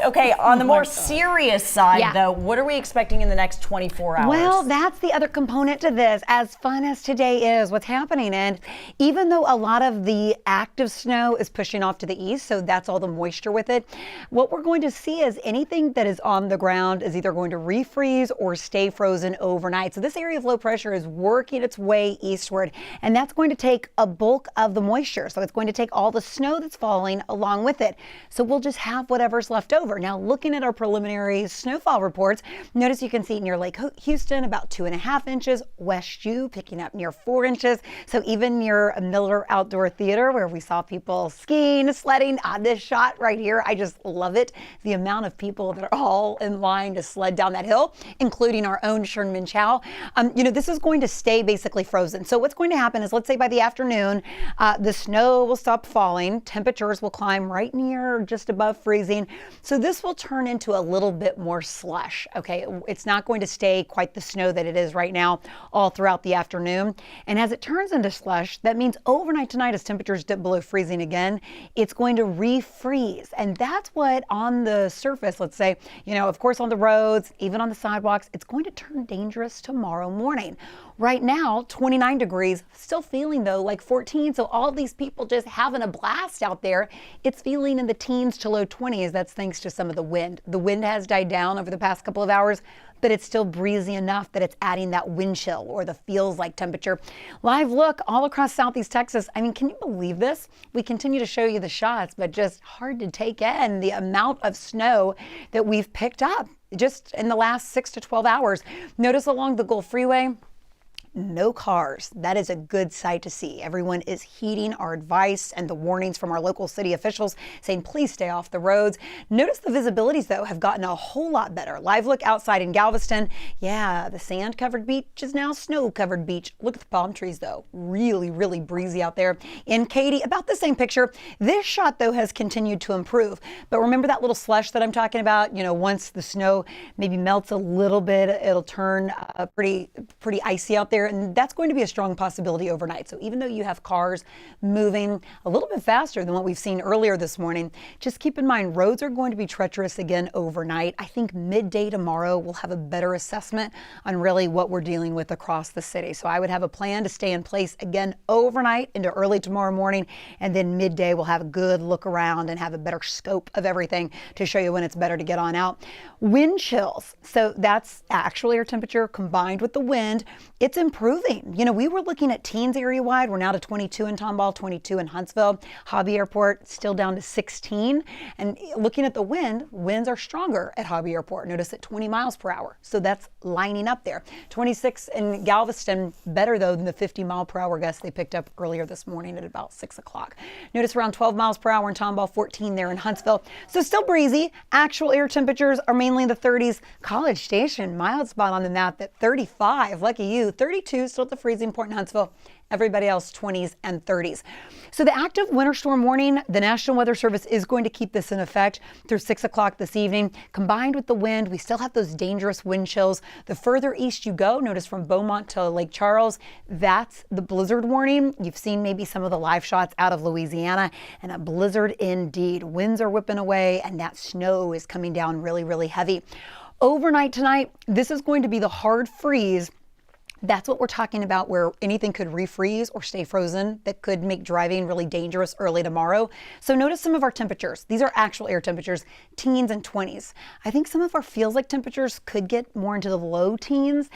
Okay, on the more God. serious side, though, what are we expecting in the next 24 hours? Well, that's the other component to this. As fun as today is, what's happening, and even though a lot of the active snow is pushing off to the east, so that's all the moisture with it, what we're going to see is anything that is on the ground is either going to refreeze or stay frozen overnight. So this area of low pressure is working its way eastward, and that's going to take a bulk of the moisture. So it's going to take all the snow that's falling along with it. So we'll just have whatever's left over. Now, looking at our preliminary snowfall reports, notice you can see near Lake Houston about 2.5 inches, West U picking up near 4 inches. So even near Miller Outdoor Theater, where we saw people skiing, sledding, this shot right here, I just love it. The amount of people that are all in line to sled down that hill, including our own Sherman Chow. This is going to stay basically frozen. So what's going to happen is, let's say by the afternoon, the snow will stop falling, temperatures will climb right near just above freezing. So this will turn into a little bit more slush, okay? It's not going to stay quite the snow that it is right now all throughout the afternoon. And as it turns into slush, that means overnight tonight, as temperatures dip below freezing again, it's going to refreeze. And that's what on the surface, let's say, of course on the roads, even on the sidewalks, it's going to turn dangerous tomorrow morning. Right now, 29 degrees, still feeling though like 14. So all these people just having a blast out there. It's feeling in the teens to low 20s. That's thanks to some of the wind. The wind has died down over the past couple of hours, but it's still breezy enough that it's adding that wind chill or the feels like temperature. Live look all across Southeast Texas. I mean, can you believe this? We continue to show you the shots, but just hard to take in the amount of snow that we've picked up just in the last 6 to 12 hours. Notice along the Gulf Freeway, no cars. That is a good sight to see. Everyone is heeding our advice and the warnings from our local city officials saying, please stay off the roads. Notice the visibilities, though, have gotten a whole lot better. Live look outside in Galveston. Yeah, the sand-covered beach is now snow-covered beach. Look at the palm trees, though. Really, really breezy out there. In Katy, about the same picture. This shot, though, has continued to improve. But remember that little slush that I'm talking about? Once the snow maybe melts a little bit, it'll turn pretty icy out there. And that's going to be a strong possibility overnight. So even though you have cars moving a little bit faster than what we've seen earlier this morning, just keep in mind roads are going to be treacherous again overnight. I think midday tomorrow we'll have a better assessment on really what we're dealing with across the city. So I would have a plan to stay in place again overnight into early tomorrow morning, and then midday we'll have a good look around and have a better scope of everything to show you when it's better to get on out. Wind chills. So that's actual air temperature combined with the wind. It's improving. We were looking at teens area wide. We're now to 22 in Tomball, 22 in Huntsville. Hobby Airport still down to 16. And looking at the wind, winds are stronger at Hobby Airport. Notice at 20 miles per hour. So that's lining up there. 26 in Galveston, better though than the 50 mile per hour gust they picked up earlier this morning at about 6 o'clock. Notice around 12 miles per hour in Tomball, 14 there in Huntsville. So still breezy. Actual air temperatures are mainly in the 30s. College Station, mild spot on the map at 35. Lucky you. 32 still at the freezing point in Huntsville. Everybody else 20s and 30s. So the active winter storm warning, the National Weather Service is going to keep this in effect through 6 o'clock this evening. Combined with the wind, we still have those dangerous wind chills. The further east you go, notice from Beaumont to Lake Charles, that's the blizzard warning. You've seen maybe some of the live shots out of Louisiana, and a blizzard indeed. Winds are whipping away and that snow is coming down really, really heavy. Overnight tonight, this is going to be the hard freeze. That's what we're talking about, where anything could refreeze or stay frozen that could make driving really dangerous early tomorrow. So notice some of our temperatures. These are actual air temperatures, teens and 20s. I think some of our feels like temperatures could get more into the low teens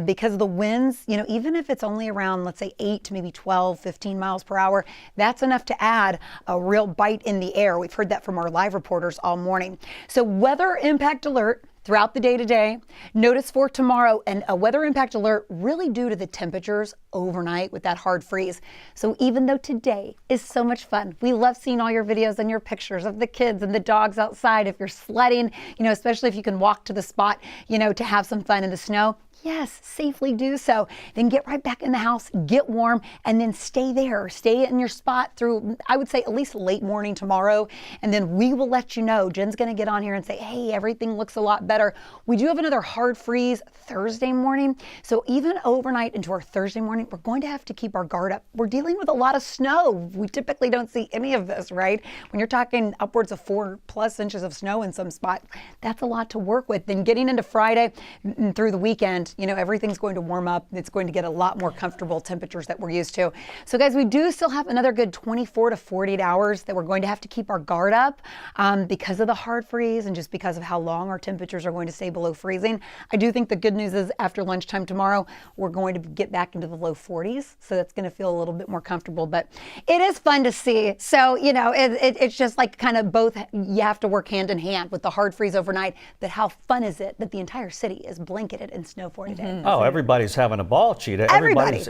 because of the winds. Even if it's only around, let's say 8 to maybe 12, 15 miles per hour, that's enough to add a real bite in the air. We've heard that from our live reporters all morning. So weather impact alert throughout the day today. Notice for tomorrow, and a weather impact alert really due to the temperatures overnight with that hard freeze. So even though today is so much fun, we love seeing all your videos and your pictures of the kids and the dogs outside. If you're sledding, especially if you can walk to the spot, to have some fun in the snow. Yes, safely do so. Then get right back in the house, get warm, and then stay there. Stay in your spot through, I would say, at least late morning tomorrow. And then we will let you know. Jen's going to get on here and say, hey, everything looks a lot better. We do have another hard freeze Thursday morning. So even overnight into our Thursday morning, we're going to have to keep our guard up. We're dealing with a lot of snow. We typically don't see any of this, right? When you're talking upwards of 4+ inches of snow in some spot, that's a lot to work with. Then getting into Friday and through the weekend, everything's going to warm up. It's going to get a lot more comfortable temperatures that we're used to. So guys, we do still have another good 24 to 48 hours that we're going to have to keep our guard up because of the hard freeze and just because of how long our temperatures are going to stay below freezing. I do think the good news is after lunchtime tomorrow, we're going to get back into the low 40s. So that's going to feel a little bit more comfortable, but it is fun to see. So, it's just like kind of both. You have to work hand in hand with the hard freeze overnight, but how fun is it that the entire city is blanketed in snow for today? Oh, everybody's having a ball, Cheetah. Everybody. Everybody's